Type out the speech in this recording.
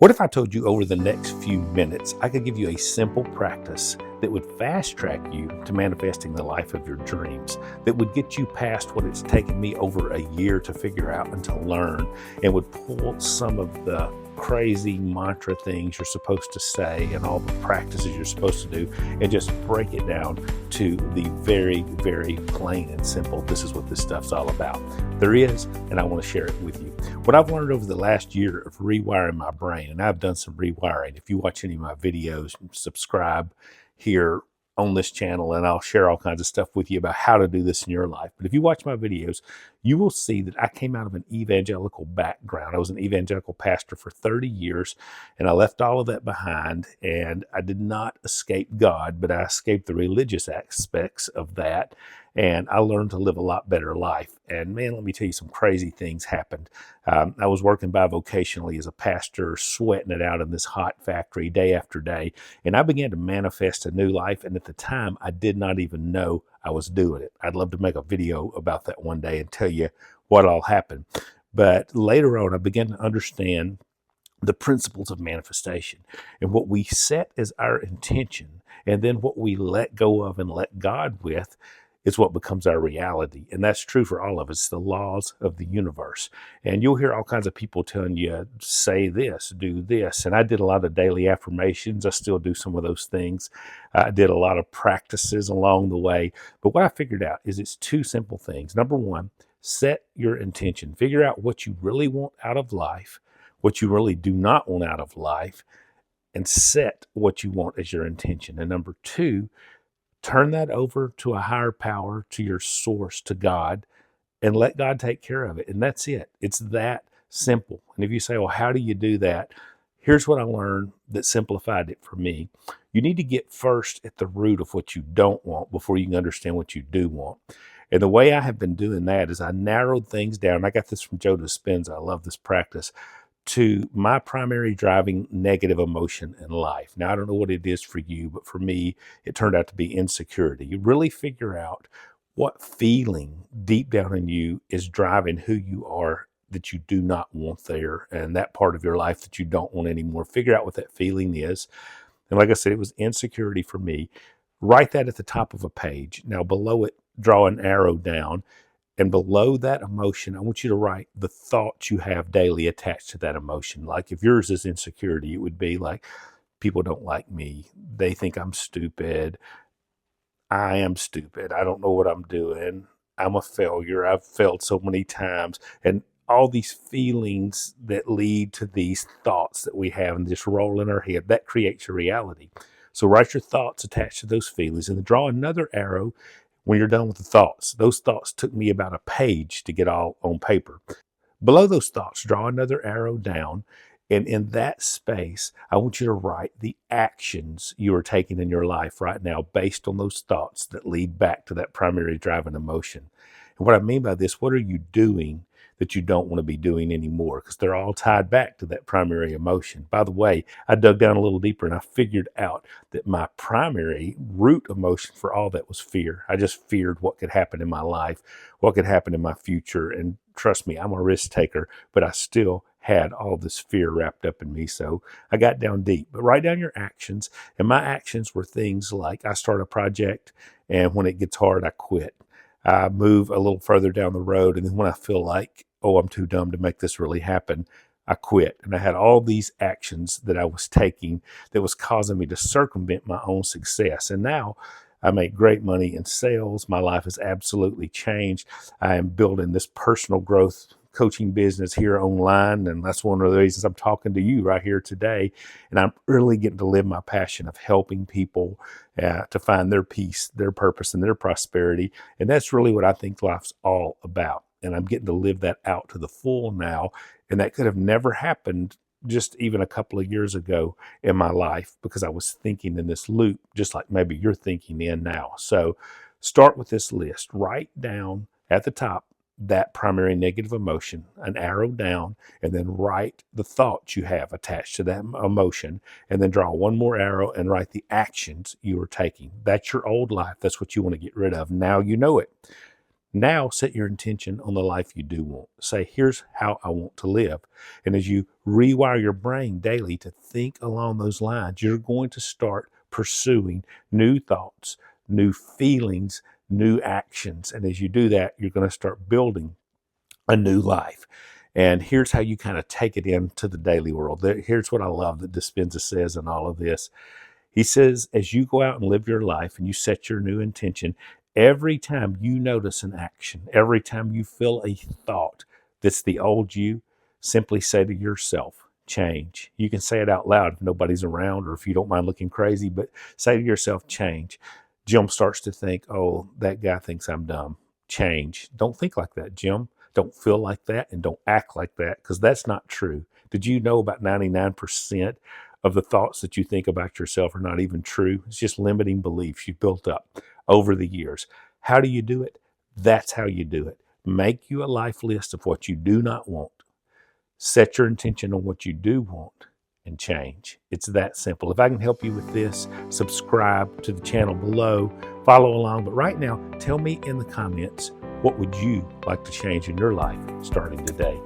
What if I told you over the next few minutes, I could give you a simple practice that would fast track you to manifesting the life of your dreams, that would get you past what it's taken me over a year to figure out and to learn, and would pull some of the crazy mantra things you're supposed to say and all the practices you're supposed to do and just break it down to the very, very plain and simple. This is what this stuff's all about. There is, and I want to share it with you. What I've learned over the last year of rewiring my brain, and I've done some rewiring. If you watch any of my videos, subscribe here on this channel, and I'll share all kinds of stuff with you about how to do this in your life. But if you watch my videos, you will see that I came out of an evangelical background. I was an evangelical pastor for 30 years, and I left all of that behind, and I did not escape God, but I escaped the religious aspects of that, and I learned to live a lot better life. And man, let me tell you, some crazy things happened. I was working bivocationally as a pastor, sweating it out in this hot factory day after day, and I began to manifest a new life, and at the time, I did not even know I was doing it. I'd love to make a video about that one day and tell you what all happened. But later on, I began to understand the principles of manifestation and what we set as our intention, and then what we let go of and let God with is what becomes our reality. And that's true for all of us, the laws of the universe. And you'll hear all kinds of people telling you, say this, do this. And I did a lot of daily affirmations. I still do some of those things. I did a lot of practices along the way. But what I figured out is it's two simple things. Number one, set your intention. Figure out what you really want out of life, what you really do not want out of life, and set what you want as your intention. And number two, turn that over to a higher power, to your source, to God, and let God take care of it. And that's it. It's that simple. And if you say, well, how do you do that? Here's what I learned that simplified it for me. You need to get first at the root of what you don't want before you can understand what you do want. And the way I have been doing that is I narrowed things down. I got this from Joe Dispenza. I love this practice. To my primary driving negative emotion in life. Now, I don't know what it is for you, but for me, it turned out to be insecurity. You really figure out what feeling deep down in you is driving who you are that you do not want there, and that part of your life that you don't want anymore. Figure out what that feeling is. And like I said, it was insecurity for me. Write that at the top of a page. Now, below it, draw an arrow down. And below that emotion, I want you to write the thoughts you have daily attached to that emotion. Like if yours is insecurity, it would be like, people don't like me. They think I'm stupid. I am stupid. I don't know what I'm doing. I'm a failure. I've failed so many times. And all these feelings that lead to these thoughts that we have and just roll in our head, that creates your reality. So write your thoughts attached to those feelings and then draw another arrow when you're done with the thoughts. Those thoughts took me about a page to get all on paper. Below those thoughts, draw another arrow down. And in that space, I want you to write the actions you are taking in your life right now based on those thoughts that lead back to that primary driving emotion. And what I mean by this, what are you doing that you don't want to be doing anymore? Because they're all tied back to that primary emotion. By the way, I dug down a little deeper and I figured out that my primary root emotion for all that was fear. I just feared what could happen in my life, what could happen in my future. And trust me, I'm a risk taker, but I still had all this fear wrapped up in me. So I got down deep. But write down your actions. And my actions were things like I start a project, and when it gets hard, I quit. I move a little further down the road, and then when I feel like, oh, I'm too dumb to make this really happen, I quit. And I had all these actions that I was taking that was causing me to circumvent my own success. And now I make great money in sales. My life has absolutely changed. I am building this personal growth coaching business here online, and that's one of the reasons I'm talking to you right here today. And I'm really getting to live my passion of helping people to find their peace, their purpose, and their prosperity. And that's really what I think life's all about. And I'm getting to live that out to the full now. And that could have never happened just even a couple of years ago in my life because I was thinking in this loop, just like maybe you're thinking in now. So start with this list. Write down at the top that primary negative emotion, an arrow down, and then write the thoughts you have attached to that emotion, and then draw one more arrow and write the actions you are taking. That's your old life. That's what you want to get rid of. Now you know it. Now set your intention on the life you do want. Say, here's how I want to live. And as you rewire your brain daily to think along those lines, you're going to start pursuing new thoughts, new feelings, new actions. And as you do that, you're going to start building a new life. And here's how you kind of take it into the daily world. Here's what I love that Dispenza says in all of this. He says, as you go out and live your life and you set your new intention, every time you notice an action, every time you feel a thought that's the old you, simply say to yourself, change. You can say it out loud if nobody's around or if you don't mind looking crazy, but say to yourself, change. Jim starts to think, oh, that guy thinks I'm dumb. Change. Don't think like that, Jim. Don't feel like that and don't act like that, because that's not true. Did you know about 99% of the thoughts that you think about yourself are not even true? It's just limiting beliefs you built up over the years. How do you do it? That's how you do it. Make you a life list of what you do not want. Set your intention on what you do want and change. It's that simple. If I can help you with this, subscribe to the channel below, follow along. But right now, tell me in the comments, what would you like to change in your life starting today?